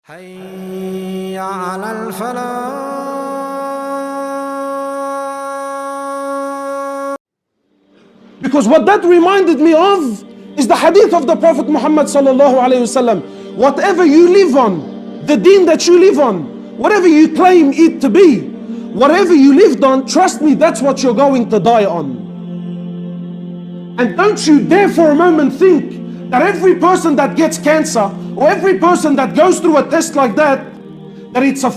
حي على الفلاح. Because what that reminded me of is the hadith of the Prophet Muhammad sallallahu alayhi wasallam. Whatever you live on, the deen that you live on, whatever you claim it to be, whatever you lived on, trust me, that's what you're going to die on. And don't you dare for a moment think that every person that gets cancer or every person that goes through a test like that it's a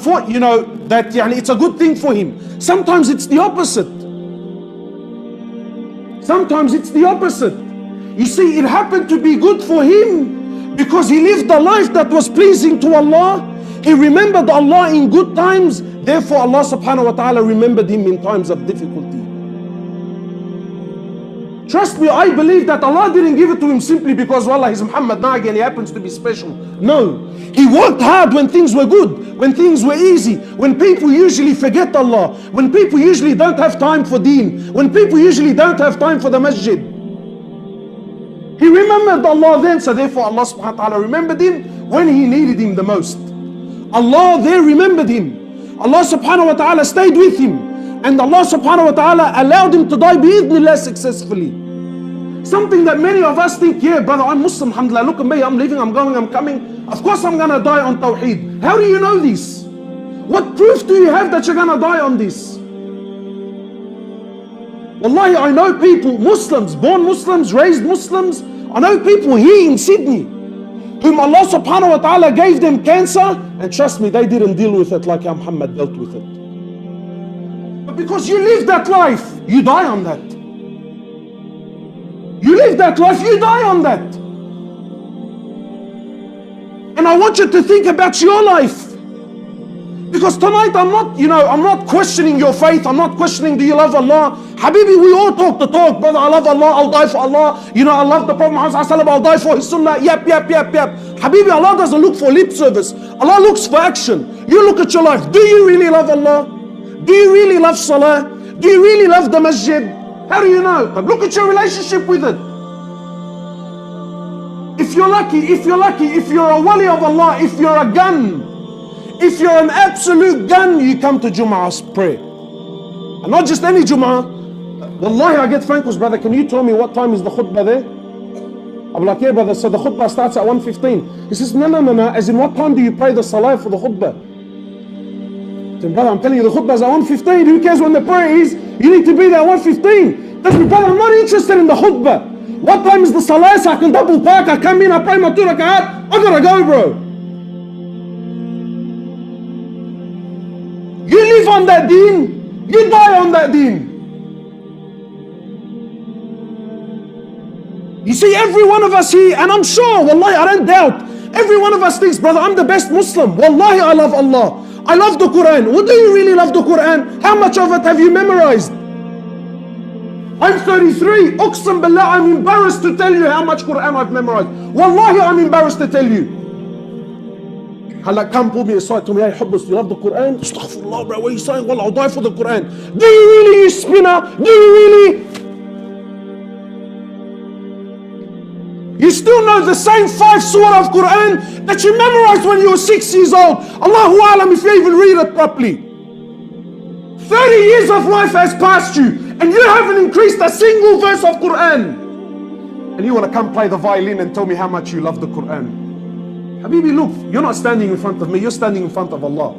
it's a good thing for him. Sometimes it's the opposite. Sometimes it's the opposite. You see, it happened to be good for him because he lived a life that was pleasing to Allah. He remembered Allah in good times. Therefore, Allah subhanahu wa ta'ala remembered him in times of difficulty. Trust me, I believe that Allah didn't give it to him simply because, wallah, he's Muhammad now again, he happens to be special. No. He worked hard when things were good, when things were easy, when people usually forget Allah, when people usually don't have time for deen, when people usually don't have time for the masjid. He remembered Allah then, so therefore Allah subhanahu wa ta'ala remembered him when he needed him the most. Allah there remembered him. Allah subhanahu wa ta'ala stayed with him. And Allah subhanahu wa ta'ala allowed him to die bi'idhnillah successfully. Something that many of us think, yeah brother, I'm Muslim, alhamdulillah, look at me, I'm leaving, I'm going, I'm coming. Of course I'm gonna die on Tawheed. How do you know this? What proof do you have that you're gonna die on this? Wallahi, I know people, Muslims, born Muslims, raised Muslims. I know people here in Sydney whom Allah subhanahu wa ta'ala gave them cancer, and trust me, they didn't deal with it like how Muhammad dealt with it. But because you live that life, you die on that. You live that life, you die on that. And I want you to think about your life. Because tonight I'm not questioning your faith. I'm not questioning, do you love Allah? Habibi, we all talk the talk. Brother, I love Allah, I'll die for Allah. I love the Prophet Muhammad, I'll die for his sunnah. Yep. Habibi, Allah doesn't look for lip service. Allah looks for action. You look at your life. Do you really love Allah? Do you really love Salah? Do you really love the masjid? How do you know? But look at your relationship with it. If you're lucky, if you're a wali of Allah, if you're a gun, if you're an absolute gun, you come to Jum'ah's prayer. And not just any Jum'ah. Wallahi, I get phone calls, brother, can you tell me what time is the khutbah there? I'm like, yeah brother, so the khutbah starts at 1:15. He says, no, as in what time do you pray the salah for the khutbah? I said, brother, I'm telling you, the khutbah is at 1:15. Who cares when the prayer is? You need to be there at 1:15. That's me, brother, I'm not interested in the khutbah. What time is the salah so I can double park? I come in, I pray my 2 rak'at. I gotta go, bro. You live on that deen, you die on that deen. You see, every one of us here, and I'm sure, wallahi, I don't doubt, every one of us thinks, brother, I'm the best Muslim. Wallahi, I love Allah. I love the Quran. Well, do you really love the Quran? How much of it have you memorized? I'm 33. Uqsam billah, I'm embarrassed to tell you how much Quran I've memorized. Wallahi, I'm embarrassed to tell you. Hala, come pull me aside, tell me, hey, Hubbas, you love the Quran? Astaghfirullah, bro, what are you saying? Wallah, I'll die for the Quran. Do you really, you spinner? Do you really? You still know the same 5 surah of Quran that you memorized when you were 6 years old. Allahu Alam if you even read it properly. 30 years of life has passed you and you haven't increased a single verse of Quran. And you want to come play the violin and tell me how much you love the Quran. Habibi, look, you're not standing in front of me, you're standing in front of Allah.